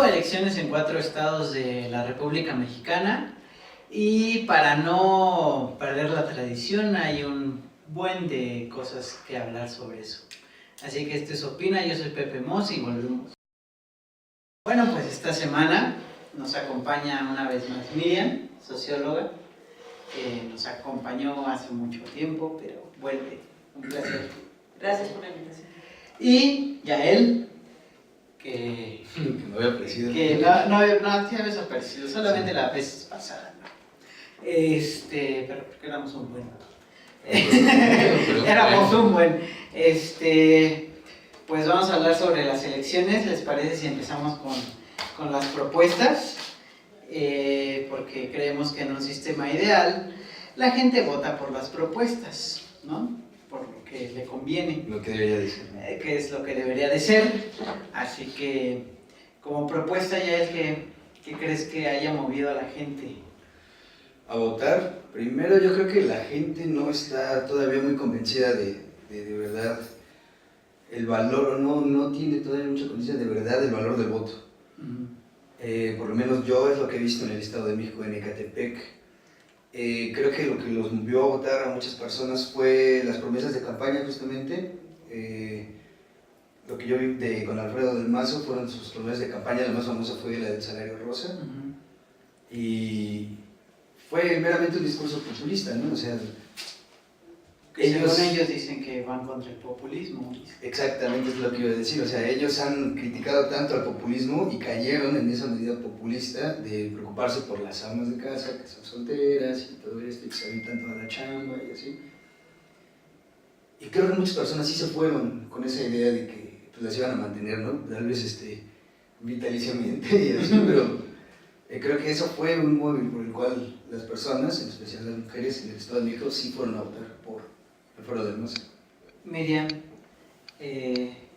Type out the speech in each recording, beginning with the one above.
elecciones en 4 estados de la República Mexicana y para no perder la tradición hay un buen de cosas que hablar sobre eso. Así que este es Opina, yo soy Pepe Mos y volvemos. Bueno, pues esta semana nos acompaña una vez más Miriam, socióloga, que nos acompañó hace mucho tiempo, pero vuelve. Un placer. Gracias por la invitación. Y Yael, que no había aparecido. Que no te habías aparecido, solamente la vez pasada, ¿no? Pero porque éramos un buen. Éramos un buen. Pues vamos a hablar sobre las elecciones. ¿Les parece si empezamos con las propuestas? Porque creemos que en un sistema ideal la gente vota por las propuestas, ¿no? Por lo que le conviene. Lo que debería de ser. Que es lo que debería de ser. Así que, como propuesta, ya es ¿qué crees que haya movido a la gente? A votar, primero yo creo que la gente no está todavía muy convencida de verdad el valor, o no tiene todavía mucha conciencia de verdad del valor del voto. Por lo menos yo es lo que he visto en el Estado de México, en Ecatepec. Creo que lo que los movió a votar a muchas personas fue las promesas de campaña justamente. Lo que yo vi con Alfredo del Mazo fueron sus promesas de campaña, la más famosa fue la del salario rosa. Y fue meramente un discurso populista, ¿no? O sea, según ellos dicen que van contra el populismo. Exactamente, es lo que iba a decir. O sea, ellos han criticado tanto al populismo y cayeron en esa medida populista de preocuparse por las amas de casa que son solteras y todo esto, y que se avientan toda la chamba y así. Y creo que muchas personas sí se fueron con esa idea de que pues, las iban a mantener, ¿no? Tal vez vitaliciamente y así, pero creo que eso fue un móvil por el cual las personas, en especial las mujeres en el Estado de México, sí fueron a votar por Alfredo del Mazo. Miriam,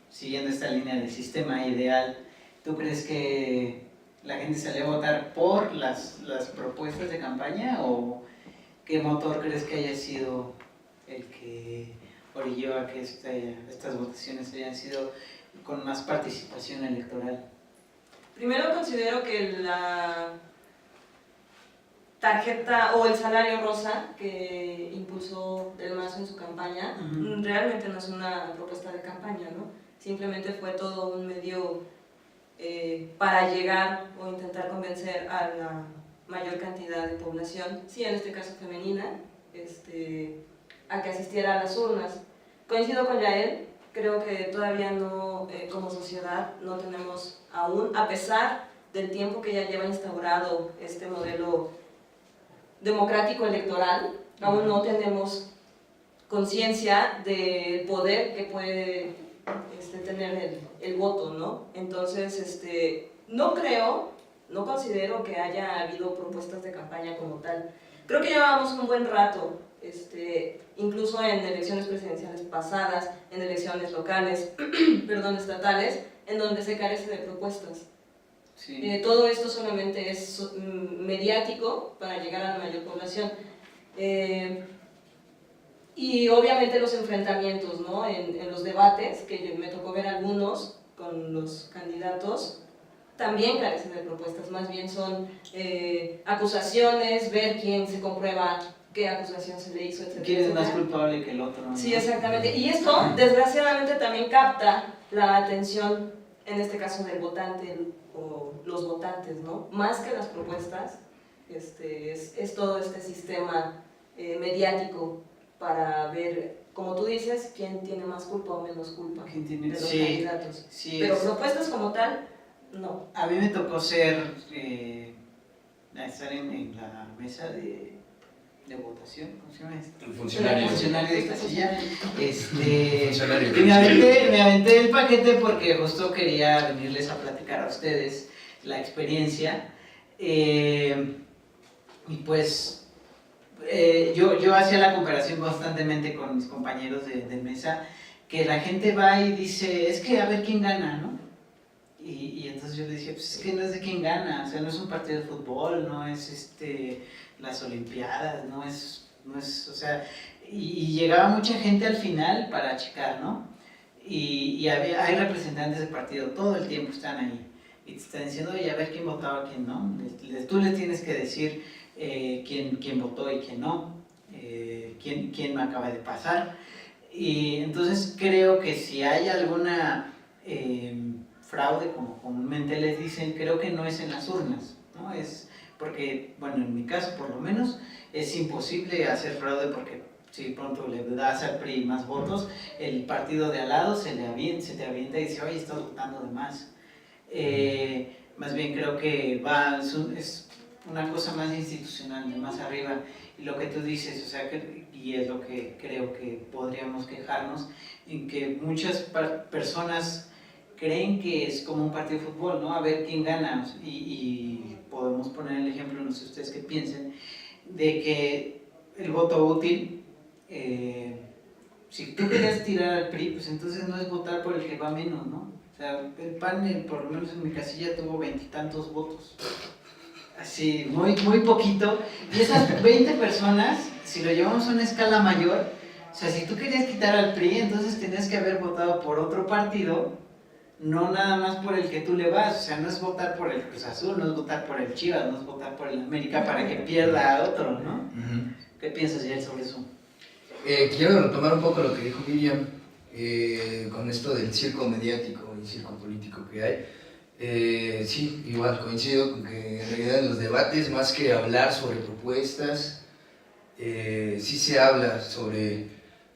siguiendo esta línea del sistema ideal, ¿tú crees que la gente salió a votar por las propuestas de campaña o qué motor crees que haya sido el que orilló a que estas votaciones hayan sido con más participación electoral? Primero considero que la tarjeta o el salario rosa que impulsó Del Mazo en su campaña realmente no es una propuesta de campaña, ¿no? Simplemente fue todo un medio para llegar o intentar convencer a la mayor cantidad de población, sí, en este caso femenina, a que asistiera a las urnas. Coincido con Yael, creo que todavía no, como sociedad, no tenemos aún, a pesar del tiempo que ya lleva instaurado este modelo democrático electoral, aún no tenemos conciencia del poder que puede tener el voto, ¿no? Entonces, no considero que haya habido propuestas de campaña como tal. Creo que llevamos un buen rato, incluso en elecciones presidenciales pasadas, en elecciones locales, estatales, en donde se carece de propuestas. Sí. Todo esto solamente es mediático para llegar a la mayor población. Y obviamente los enfrentamientos, ¿no? en los debates, que me tocó ver algunos con los candidatos, también carecen de propuestas, más bien son acusaciones, ver quién se comprueba qué acusación se le hizo, etc. ¿Quién es más culpable que el otro? ¿No? Sí, exactamente. Y esto, desgraciadamente, también capta la atención, en este caso del votante o los votantes, ¿no? Más que las propuestas, es todo este sistema mediático para ver, como tú dices, quién tiene más culpa o menos culpa de los candidatos. Sí, pero propuestas como tal, no. A mí me tocó estar en la mesa de votación, ¿cómo se llama esto? El funcionario de casilla. Funcionario. Y me aventé el paquete porque justo quería venirles a platicar a ustedes la experiencia. Y pues yo hacía la comparación constantemente con mis compañeros de mesa, que la gente va y dice, es que a ver quién gana, ¿no? Y entonces yo le dije, pues es que no es de quién gana, o sea, no es un partido de fútbol, no es las olimpiadas, no es, o sea, y llegaba mucha gente al final para checar, ¿no? Y hay representantes del partido, todo el tiempo están ahí. y te están diciendo, oye, a ver quién votaba, quién no. Tú les tienes que decir quién votó y quién no, quién me acaba de pasar. Y entonces creo que si hay alguna fraude, como comúnmente les dicen, creo que no es en las urnas, ¿no? Es porque, bueno, en mi caso por lo menos, es imposible hacer fraude porque si pronto le das al PRI más votos, el partido de al lado se te avienta y dice, oye, estás votando de más. Más bien creo que es una cosa más institucional, de más arriba, y lo que tú dices, o sea, y es lo que creo que podríamos quejarnos, en que muchas personas creen que es como un partido de fútbol, ¿no? A ver quién gana, y podemos poner el ejemplo, no sé ustedes qué piensen, de que el voto útil, si tú querías tirar al PRI, pues entonces no es votar por el que va menos, ¿no? O sea, el PAN, por lo menos en mi casilla, tuvo 20 y tantos votos. Así, muy poquito. Y esas 20 personas, si lo llevamos a una escala mayor, o sea, si tú querías quitar al PRI, entonces tenías que haber votado por otro partido, no nada más por el que tú le vas. O sea, no es votar por el Cruz Azul, no es votar por el Chivas, no es votar por el América para que pierda a otro, ¿no? ¿Qué piensas, Yael, sobre eso? Quiero retomar un poco lo que dijo Miriam con esto del circo mediático y circo político que hay. Sí, igual coincido con que en realidad en los debates, más que hablar sobre propuestas, sí se habla sobre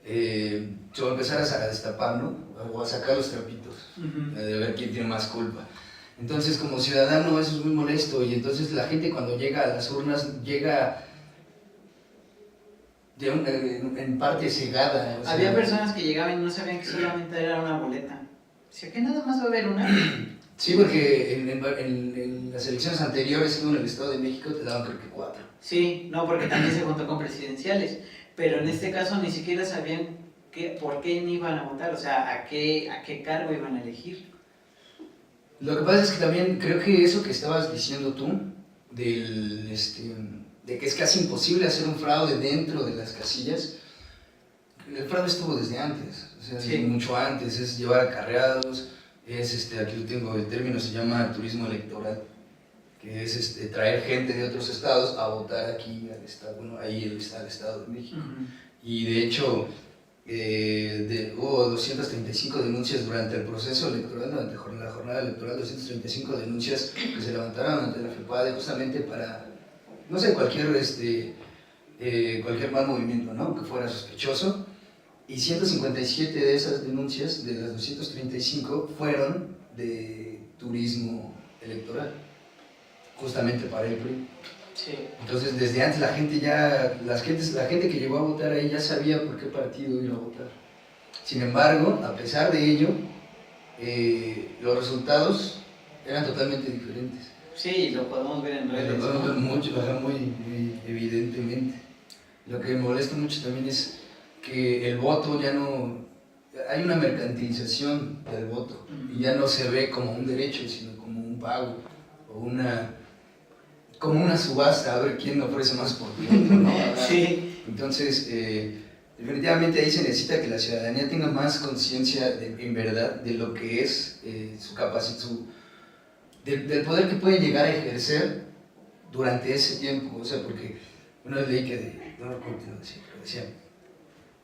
empezar a destapar, ¿no? O a sacar los trapitos, de ver quién tiene más culpa. Entonces, como ciudadano, eso es muy molesto, y entonces la gente cuando llega a las urnas llega en parte cegada. O sea, había personas que llegaban y no sabían que solamente era una boleta. Decía que nada más va a haber una. Sí, porque en las elecciones anteriores, en el Estado de México, te daban creo que 4. Sí, no, porque también se contó con presidenciales, pero en este caso ni siquiera sabían por qué iban a votar, o sea, a qué cargo iban a elegir. Lo que pasa es que también creo que eso que estabas diciendo tú, de que es casi imposible hacer un fraude dentro de las casillas, el fraude estuvo desde antes, o sea, sí, mucho antes, es llevar acarreados, aquí lo tengo, el término se llama turismo electoral, que es traer gente de otros estados a votar aquí al estado, bueno, ahí está el Estado de México. Y de hecho, hubo 235 denuncias durante el proceso electoral, durante la jornada electoral, 235 denuncias que se levantaron ante la FEPADE justamente para, no sé, cualquier mal movimiento, ¿no?, que fuera sospechoso, y 157 de esas denuncias, de las 235, fueron de turismo electoral, justamente para el PRI. Sí. Entonces, desde antes la gente que llegó a votar ahí ya sabía por qué partido iba a votar. Sin embargo, a pesar de ello, los resultados eran totalmente diferentes. Sí, lo podemos ver en redes. Lo podemos ver mucho, muy evidentemente. Lo que me molesta mucho también es que el voto ya no... Hay una mercantilización del voto y ya no se ve como un derecho, sino como un pago o como una subasta, a ver quién ofrece más por tiempo, ¿no? Sí. Entonces, definitivamente ahí se necesita que la ciudadanía tenga más conciencia en verdad de lo que es su capacidad, del poder que pueden llegar a ejercer durante ese tiempo. O sea, porque una vez leí que, no recuerdo quién lo decía, pero decía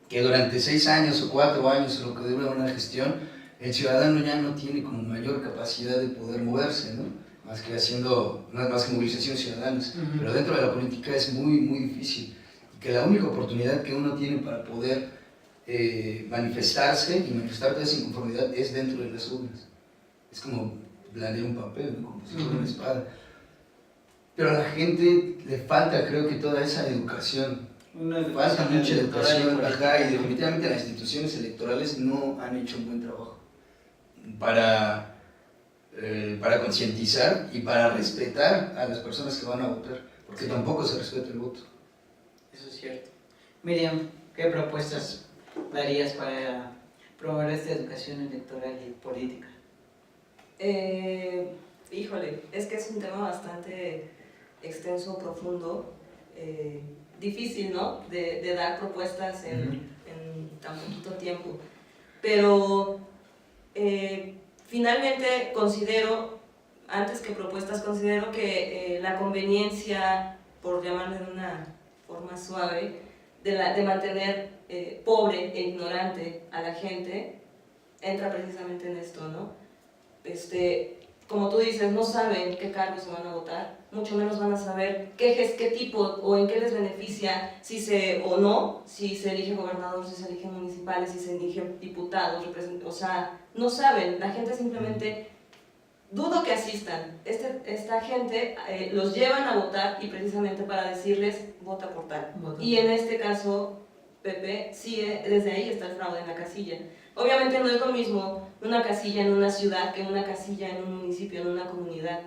que durante 6 años o 4 años, lo que dura una gestión, el ciudadano ya no tiene como mayor capacidad de poder moverse, ¿no? Más que movilización ciudadana. Pero dentro de la política es muy difícil, que la única oportunidad que uno tiene para poder manifestarse y manifestar toda esa inconformidad es dentro de las urnas. Es como blandear un papel, ¿no?, como si fuera una espada. Pero a la gente le falta, creo que, toda esa educación. Falta mucha educación, y definitivamente las instituciones electorales no han hecho un buen trabajo para concientizar y para respetar a las personas que van a votar, porque tampoco se respeta el voto. Eso es cierto. Miriam, ¿qué propuestas darías para promover esta educación electoral y política? Híjole, es que es un tema bastante extenso, profundo, difícil, ¿no?, de dar propuestas en tan poquito tiempo. Pero finalmente considero, antes que propuestas, considero que la conveniencia, por llamarlo de una forma suave, de mantener pobre e ignorante a la gente, entra precisamente en esto, ¿no? Como tú dices, no saben qué cargos se van a votar, mucho menos van a saber qué tipo o en qué les beneficia si se elige gobernador, si se eligen municipales, si se eligen diputados, o sea, no saben, la gente simplemente, dudo que asistan, esta gente los llevan a votar y precisamente para decirles, vota por tal. Y en este caso, Pepe, sí, desde ahí está el fraude en la casilla. Obviamente no es lo mismo una casilla en una ciudad que una casilla en un municipio, en una comunidad.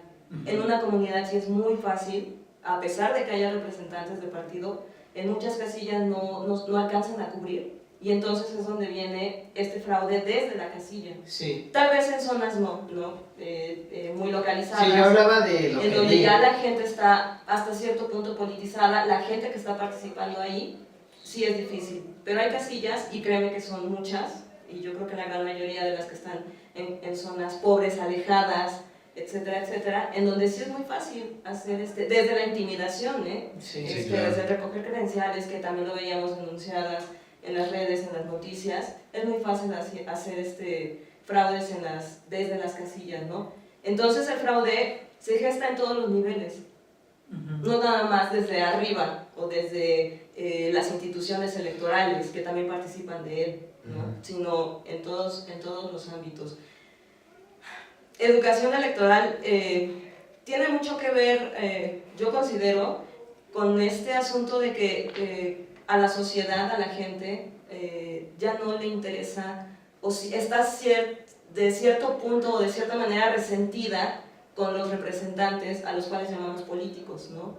En una comunidad sí es muy fácil, a pesar de que haya representantes de partido, en muchas casillas no alcanzan a cubrir, y entonces es donde viene este fraude desde la casilla. Sí. Tal vez en zonas muy localizadas. Sí, yo hablaba de lo en donde ya la gente está hasta cierto punto politizada, la gente que está participando ahí, sí es difícil. Pero hay casillas, y créeme que son muchas, y yo creo que la gran mayoría de las que están en zonas pobres, alejadas, etcétera, etcétera, en donde sí es muy fácil hacer desde la intimidación, sí, claro. Desde recoger credenciales, que también lo veíamos denunciadas en las redes, en las noticias, es muy fácil hacer fraudes desde las casillas, ¿no? Entonces el fraude se gesta en todos los niveles, no nada más desde arriba o desde las instituciones electorales que también participan de él, ¿no? Sino en todos los ámbitos. Educación electoral tiene mucho que ver, yo considero, con este asunto de que a la sociedad, a la gente, ya no le interesa, o si está de cierto punto o de cierta manera resentida con los representantes a los cuales llamamos políticos, ¿no?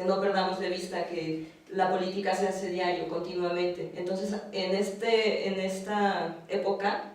No perdamos de vista que la política se hace diario, continuamente. Entonces, en esta época,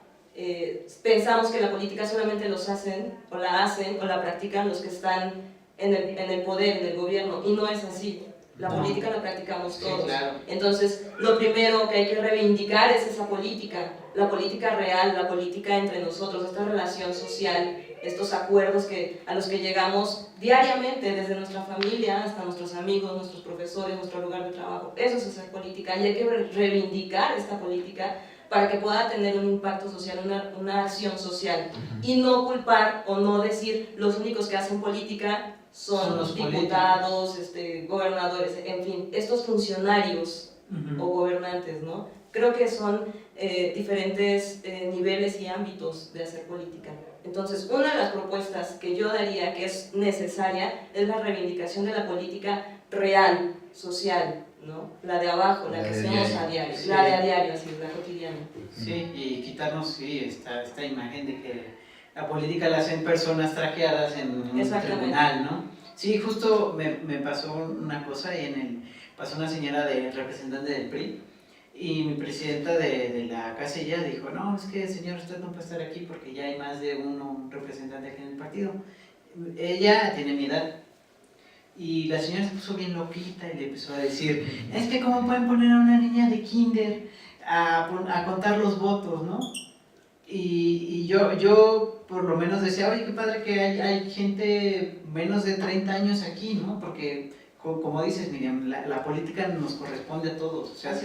pensamos que la política solamente la practican los que están en el poder, en el gobierno, y no es así. La política la practicamos todos. Sí, claro. Entonces, lo primero que hay que reivindicar es esa política, la política real, la política entre nosotros, esta relación social, estos acuerdos a los que llegamos diariamente, desde nuestra familia hasta nuestros amigos, nuestros profesores, nuestro lugar de trabajo. Eso es hacer política, y hay que reivindicar esta política para que pueda tener un impacto social, una acción social, y no culpar o no decir los únicos que hacen política son los diputados, gobernadores, en fin, estos funcionarios o gobernantes, ¿no? Creo que son diferentes niveles y ámbitos de hacer política. Entonces, una de las propuestas que yo daría que es necesaria es la reivindicación de la política real, social, ¿no? La de abajo, la que hacemos a diario, sí. la de a diario, así, la cotidiana. Sí, y quitarnos esta imagen de que la política la hacen personas trajeadas en un tribunal, ¿no? Sí, justo me pasó una cosa, pasó una señora representante del PRI, y mi presidenta de la casilla dijo, no, es que señor, usted no puede estar aquí porque ya hay más de un representante aquí en el partido. Ella tiene mi edad. Y la señora se puso bien loquita y le empezó a decir, es que cómo pueden poner a una niña de kinder a contar los votos, ¿no? Y yo por lo menos decía, oye, qué padre que hay gente menos de 30 años aquí, ¿no? Porque, como dices, Miriam, la política nos corresponde a todos. O sea,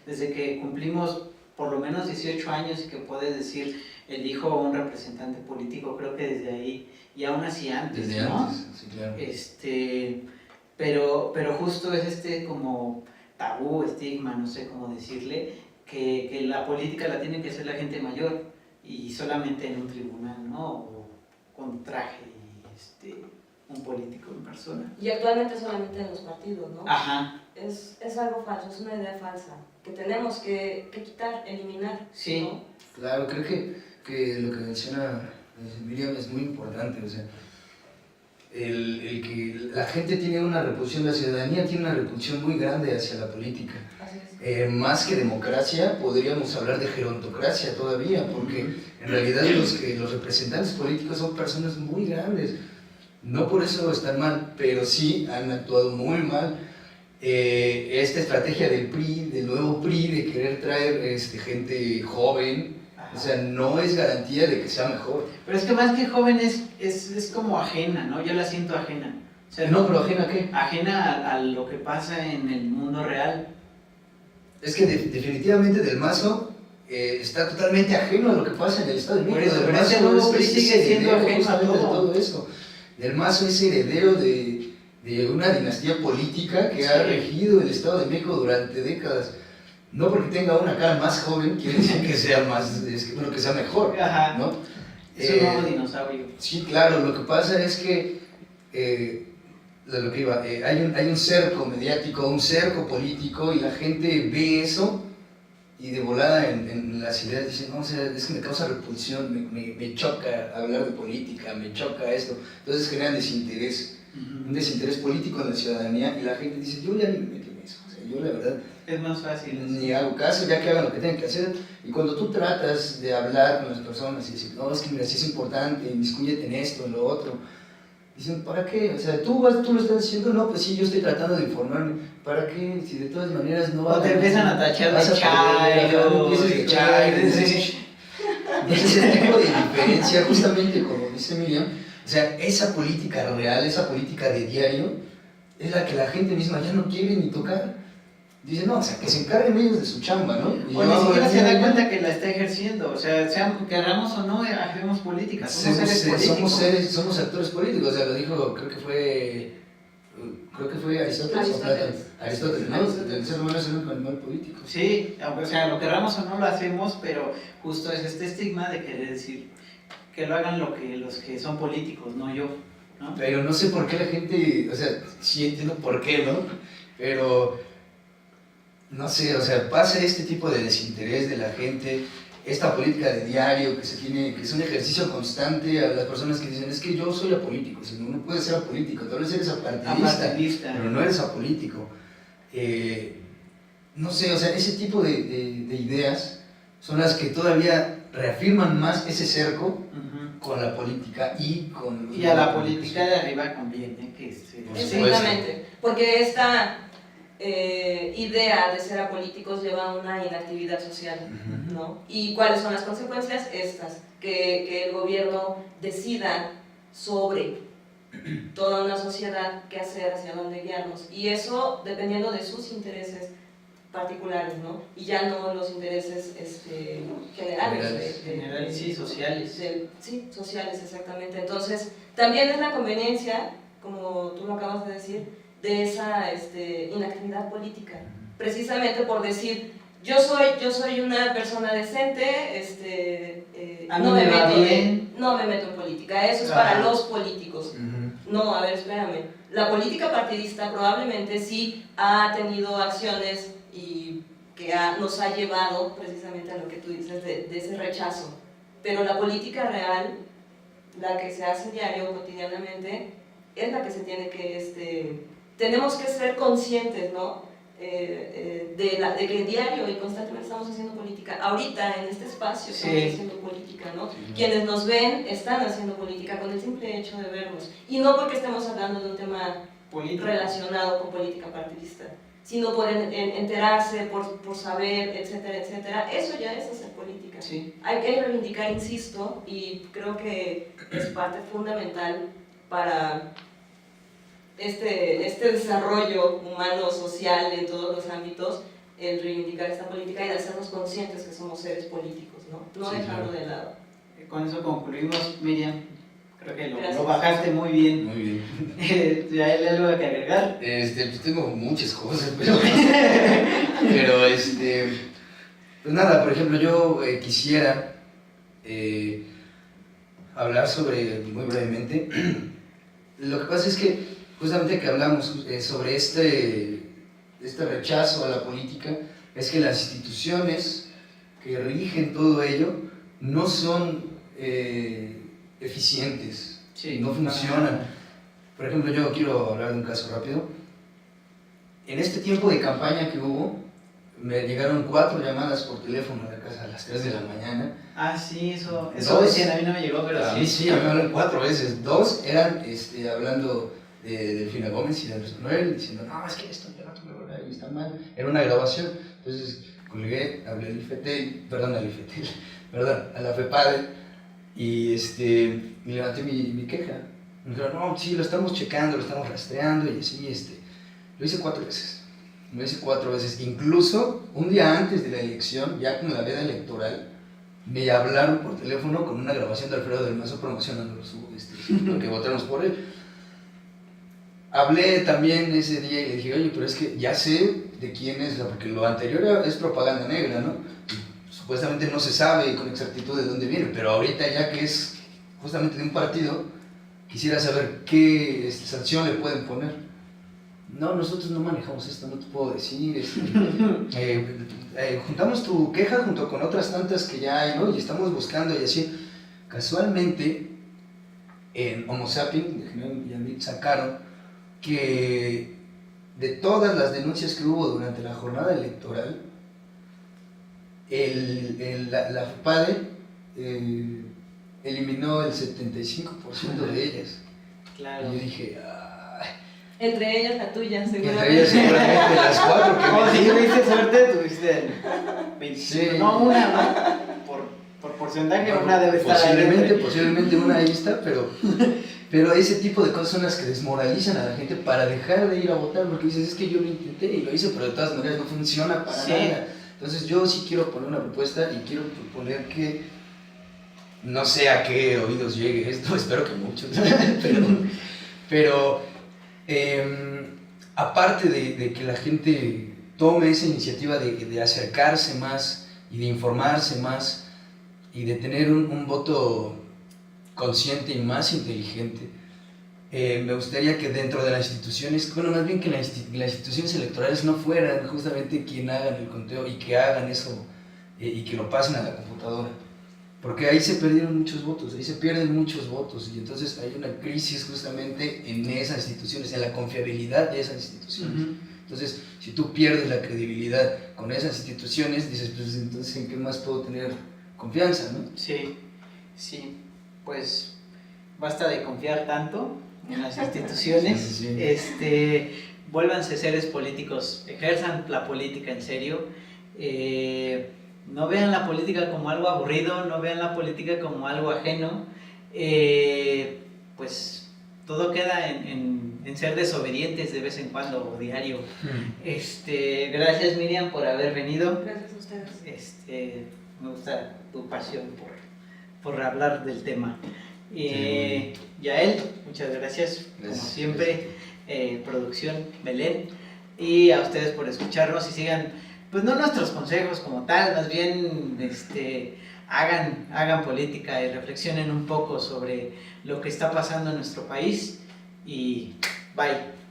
desde que cumplimos por lo menos 18 años y que puedes decir, elijo a un representante político, creo que desde ahí, y aún así antes, desde ¿no? Antes, sí, claro. Pero justo es como tabú, estigma, no sé cómo decirle, que la política la tiene que hacer la gente mayor, y solamente en un tribunal, ¿no? O con traje y un político en persona. Y actualmente solamente en los partidos, ¿no? Ajá. Es algo falso, es una idea falsa, que tenemos que quitar, eliminar. Sí. ¿No? Claro, creo que lo que menciona Miriam es muy importante, o sea, el que la gente tiene una repulsión, la ciudadanía tiene una repulsión muy grande hacia la política. Así es. Más que democracia, podríamos hablar de gerontocracia todavía, porque en realidad los representantes políticos son personas muy grandes. No por eso están mal, pero sí han actuado muy mal. Esta estrategia del PRI, del nuevo PRI, de querer traer gente joven, O sea, no es garantía de que sea mejor. Pero es que más que joven es como ajena, ¿no? Yo la siento ajena. O sea, No, pero ajena a qué. ajena a lo que pasa en el mundo real. Es que definitivamente Del Mazo está totalmente ajeno a lo que pasa en el Estado de México. Por eso, Del pero Mazo ese nuevo es PRI sigue siendo heredero ajeno a justamente de todo. todo eso. Del Mazo es heredero de una dinastía política que ha regido el Estado de México durante décadas. No porque tenga una cara más joven quiere decir que sea bueno, que sea mejor, Ajá. ¿no? Es un nuevo dinosaurio. Sí, claro, lo que pasa es que de lo que iba, hay un cerco mediático, un cerco político y la gente ve eso y de volada en las ideas dicen, no, o sea, es que me causa repulsión, me choca hablar de política, me choca esto. Entonces generan desinterés, un desinterés político en la ciudadanía y la gente dice, yo ya ni me meto en eso, o sea, yo la verdad Es más fácil. ni hago caso, ya que hagan lo que tienen que hacer. Y cuando tú tratas de hablar con las personas y decir, no, es que mira, si es importante, inmiscúyete en esto, en lo otro, dicen, ¿para qué? O sea, tú lo estás diciendo, no, pues sí, yo estoy tratando de informarme. ¿Para qué? Si de todas maneras no va O te empiezan a tachar de chairo, de chairo. Entonces, ese tipo de diferencia, justamente como dice Miriam, o sea, esa política real, esa política de diario, es la que la gente misma ya no quiere ni tocar. Dice, no, o sea, que se encarguen ellos de su chamba, ¿no? Y O ni siquiera se da cuenta que la está ejerciendo. O sea, queramos o no, hacemos política. Somos seres políticos. Somos actores políticos, o sea, lo dijo, creo que fue Aristóteles o Platón. Aristóteles, ¿no? El ser humano es el único animal político. Sí, o sea, lo queramos o no lo hacemos, pero justo es este estigma de querer decir que lo hagan los que son políticos, no yo, ¿no? Pero no sé por qué la gente, o sea, sí entiendo por qué, ¿no? Pero no sé, o sea, pasa este tipo de desinterés de la gente, esta política de diario que es un ejercicio constante a las personas que dicen, es que yo soy apolítico, o sea, no puedes ser apolítico, tal vez eres apartidista, pero no eres apolítico. No sé, o sea, ese tipo de ideas son las que todavía reafirman más ese cerco con la política y con... Y a la política de arriba conviene que Exactamente, porque esta idea de ser apolíticos lleva a una inactividad social, ¿no? ¿Y cuáles son las consecuencias? Estas, que el gobierno decida sobre toda una sociedad qué hacer, hacia dónde guiarnos, y eso dependiendo de sus intereses particulares, ¿no? Y ya no los intereses generales, sí, sociales. Sí, sociales, exactamente. Entonces, también es la conveniencia, como tú lo acabas de decir, de esa inactividad política, precisamente por decir, yo soy una persona decente, no me meto en política, eso es para los políticos. No, a ver, espérame, la política partidista probablemente sí ha tenido acciones y que nos ha llevado precisamente a lo que tú dices de ese rechazo, pero la política real, la que se hace diario, cotidianamente, es la que se tiene que, tenemos que ser conscientes, ¿no? De que diario y constantemente estamos haciendo política. Ahorita en este espacio estamos haciendo política, ¿no? Quienes nos ven están haciendo política con el simple hecho de vernos. Y no porque estemos hablando de un tema relacionado con política partidista, sino por enterarse, por saber, etcétera, etcétera. Eso ya es hacer política. Sí. Hay que reivindicar, insisto, y creo que es parte fundamental para este desarrollo humano, social, en todos los ámbitos, el reivindicar esta política y de hacernos conscientes que somos seres políticos, ¿no? Sí, dejarlo claro. de lado. Con eso concluimos, Miriam. Creo que lo bajaste muy bien. Muy bien. ¿Ya hay algo que agregar? Pues tengo muchas cosas, pero pues nada, por ejemplo, yo quisiera hablar muy brevemente, lo que pasa es que justamente que hablamos sobre este rechazo a la política, es que las instituciones que rigen todo ello no son eficientes, no funcionan. Por ejemplo, yo quiero hablar de un caso rápido. En este tiempo de campaña que hubo, me llegaron 4 llamadas por teléfono a la casa a las 3 de la mañana. Ah, sí, eso decían, a mí no me llegó, pero a mí sí, a mí me hablaron 4 veces. 2 eran hablando de Delfina Gómez y de Andrés Manuel, diciendo, no, es que esto ya no está mal. Era una grabación. Entonces, colgué, hablé al IFETEL, perdón, a la FEPADE, y levanté mi queja. Me dijeron, no, sí, lo estamos checando, lo estamos rastreando, y así, lo hice 4 veces. Lo hice 4 veces, incluso un día antes de la elección, ya con la veda electoral, me hablaron por teléfono con una grabación de Alfredo del Mazo promocionando lo que votamos por él. Hablé también ese día y le dije, oye, pero es que ya sé de quién es, porque lo anterior es propaganda negra, ¿no? Y supuestamente no se sabe con exactitud de dónde viene, pero ahorita ya que es justamente de un partido, quisiera saber qué sanción le pueden poner. No, nosotros no manejamos esto, no te puedo decir. Juntamos tu queja junto con otras tantas que ya hay, ¿no? Y estamos buscando y así. Casualmente, en Homo Sapiens, de General Villamil, sacaron que de todas las denuncias que hubo durante la jornada electoral, la FEPADE eliminó el 75% de ellas. Claro. Y yo dije, Entre ellas la tuya, seguramente. entre ellas seguramente las 4 que Como me si dio. tuviste suerte, tuviste 25. Sí. No, una, ¿no? Por porcentaje, una debe estar ahí. Posiblemente una ahí está, pero ese tipo de cosas son las que desmoralizan a la gente para dejar de ir a votar, porque dices, es que yo lo intenté y lo hice, pero de todas maneras no funciona para nada. Entonces yo sí quiero poner una propuesta y quiero proponer que no sé a qué oídos llegue esto, espero que muchos, pero aparte de que la gente tome esa iniciativa de acercarse más y de informarse más y de tener un voto consciente y más inteligente, me gustaría que dentro de las instituciones, bueno, más bien que las instituciones electorales no fueran justamente quien hagan el conteo y que hagan eso y que lo pasen a la computadora. Porque ahí se perdieron muchos votos, ahí se pierden muchos votos y entonces hay una crisis justamente en esas instituciones, en la confiabilidad de esas instituciones. Entonces, si tú pierdes la credibilidad con esas instituciones, dices, pues entonces ¿en qué más puedo tener confianza, no? Sí, sí, pues basta de confiar tanto en las instituciones. Sí. Vuélvanse seres políticos, ejerzan la política en serio. No vean la política como algo aburrido, no vean la política como algo ajeno. Pues todo queda en ser desobedientes de vez en cuando o diario. Gracias, Miriam, por haber venido. Gracias a ustedes. Me gusta tu pasión por hablar del tema. Yael, muchas gracias, como siempre. Producción Belén, y a ustedes por escucharnos y sigan, pues no nuestros consejos como tal, más bien hagan política y reflexionen un poco sobre lo que está pasando en nuestro país, y bye.